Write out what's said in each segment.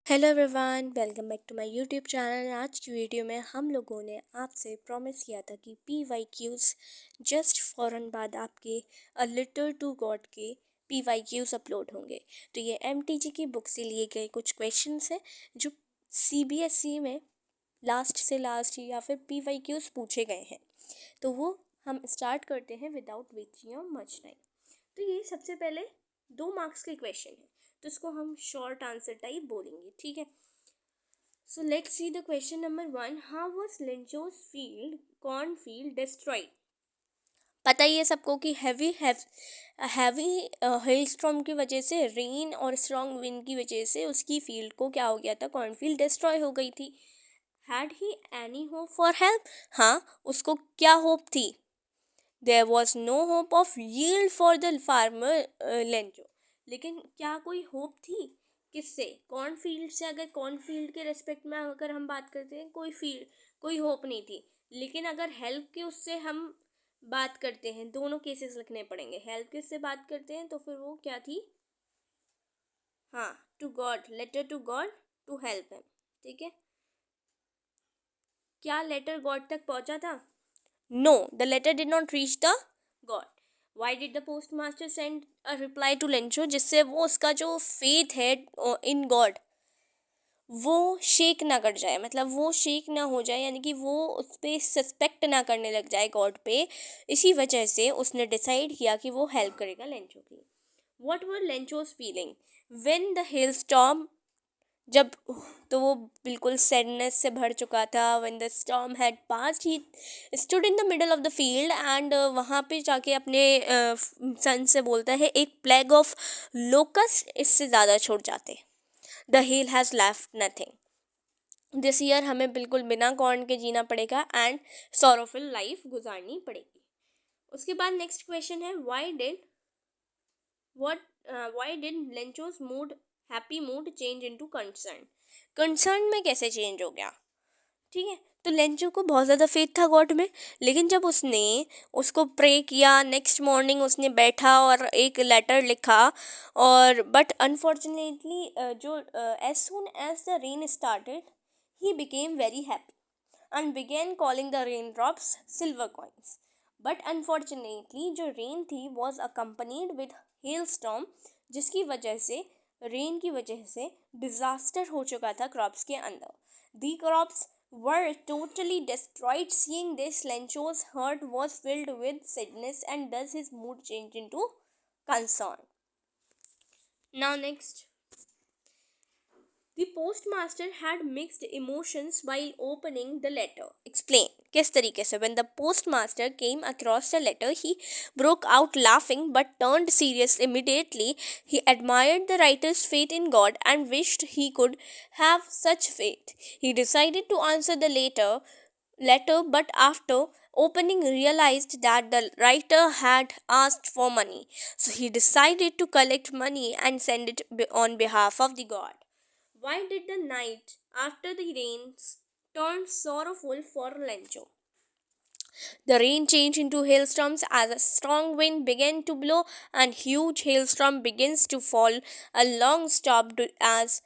Hello everyone, welcome back to my YouTube channel. आज की video में हम लोगों ने आपसे प्रॉमिस किया था कि PYQs जस्ट फ़ौरन बाद आपके अ लेटर टू गॉड के PYQs अपलोड होंगे। तो ये MTG की बुक से लिए गए कुछ क्वेश्चंस हैं जो CBSE में लास्ट से लास्ट या फिर PYQs पूछे गए हैं। तो वो हम स्टार्ट करते हैं without wasting your much time. तो ये सबसे पहले 2 मार्क्स के क्वेश्चन है, तो इसको हम शॉर्ट आंसर टाइप बोलेंगे, ठीक है। So let's see the question number 1। How was Lencho's field corn field destroyed. पता ही है सबको कि हैवी हिल स्टॉर्म की वजह से, रेन और स्ट्रॉन्ग विंड की वजह से उसकी फील्ड को क्या हो गया था, कॉर्नफील्ड डिस्ट्रॉय हो गई थी। Had he any hope for help. हाँ, उसको क्या होप थी? There was no hope of yield for the farmer Lencho. लेकिन क्या कोई होप थी? किससे? कॉर्नफील्ड से। अगर कॉर्नफील्ड के रेस्पेक्ट में अगर हम बात करते हैं, कोई होप नहीं थी। लेकिन अगर हेल्प के उससे हम बात करते हैं, दोनों केसेस लिखने पड़ेंगे। हेल्प के उससे बात करते हैं तो फिर वो क्या थी? हाँ, to God, letter to God to help him, ठीक है। क्या लेटर गॉड तक पहुंचा था? No, the letter did not reach the God. Why did the postmaster send a reply to Lencho? जिससे वो उसका जो फेथ है इन गॉड वो शेक ना कर जाए, मतलब वो शेक ना हो जाए, यानी कि वो उस पर सस्पेक्ट ना करने लग जाए गॉड पे। इसी वजह से उसने डिसाइड किया कि वो हेल्प करेगा लेंचो की। What were Lencho's feeling when the hailstorm जब तो वो बिल्कुल सैडनेस से भर चुका था। When the storm had passed he stood in the middle of the field and वहाँ पे जाके अपने सन से बोलता है, एक प्लेग ऑफ लोकस्ट इससे ज़्यादा छूट जाते। The hill has left nothing this year. हमें बिल्कुल बिना कॉर्न के जीना पड़ेगा एंड सॉरोफुल लाइफ गुजारनी पड़ेगी। उसके बाद नेक्स्ट क्वेश्चन है, why did Lencho's mood happy mood change into concern में कैसे चेंज हो गया? ठीक है, तो लेंचो को बहुत ज़्यादा फेथ था गॉड में, लेकिन जब उसने उसको प्रे किया, नेक्स्ट मॉर्निंग उसने बैठा और एक लेटर लिखा, और बट अनफॉर्चुनेटली जो as soon as the rain started he became very happy and began calling the raindrops silver coins. But unfortunately जो रेन थी was accompanied with hailstorm, जिसकी वजह से, रेन की वजह से डिजास्टर हो चुका था क्रॉप्स के अंदर। The crops were totally destroyed. Seeing this, Lencho's heart was filled with sadness and thus his mood changed into concern. Now next, the postmaster had mixed emotions while opening the letter. Explain. किस तरीके से? When the postmaster came across the letter, he broke out laughing but turned serious immediately. He admired the writer's faith in God and wished he could have such faith. He decided to answer the letter, but after opening realized that the writer had asked for money. So he decided to collect money and send it on behalf of the God. Why did the night after the rains turn sorrowful for Lencho? The rain changed into hailstorms as a strong wind began to blow and huge hailstorm begins to fall. A long stopped as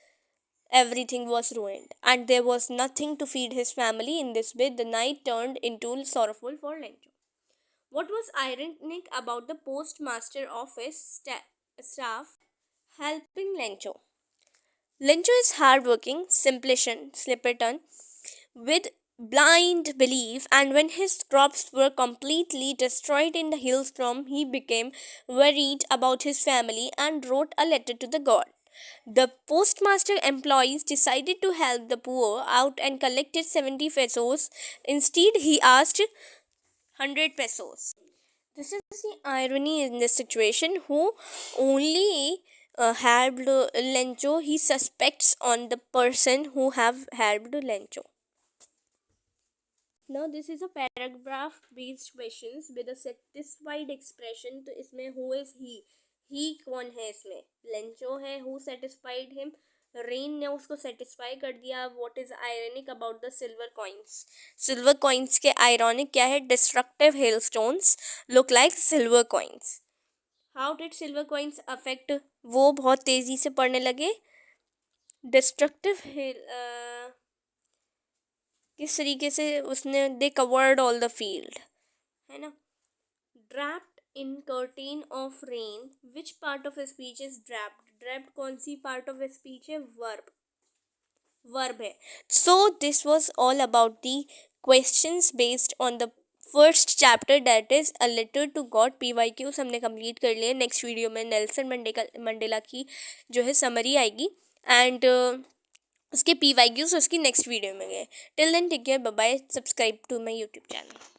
everything was ruined and there was nothing to feed his family. In this way, the night turned into sorrowful for Lencho. What was ironic about the postmaster office staff helping Lencho? Lencho is hardworking, simpleton, with blind belief, and when his crops were completely destroyed in the hailstorm, he became worried about his family and wrote a letter to the god. The postmaster employees decided to help the poor out and collected 70 pesos. Instead, he asked 100 pesos. This is the irony in this situation. Who only helped Lencho, he suspects on the person who have helped Lencho. Now this is a paragraph based questions with a satisfied expression. तो इसमें who is he कौन है? इसमें Lencho है। who satisfied him? Rain ने उसको satisfy कर दिया। What is ironic about the silver coins? Silver coins के आयरनिक क्या है? Destructive hailstones look like silver coins. How did silver coins affect? वो बहुत तेजी से पड़ने लगे। डिस्ट्रक्टिव किस तरीके से उसने they covered all the field, है ना। Draped in curtain of rain, which part of speech is draped, draped कौन सी पार्ट ऑफ स्पीच है, वर्ब है। So this was all about the questions based on the first chapter that is a letter to God. PYQs हमने complete कर लिए। Next video में Nelson Mandela की जो है समरी आएगी एंड उसके PYQs उसकी नेक्स्ट वीडियो में गए। Till then take care, bye bye, subscribe to my YouTube channel.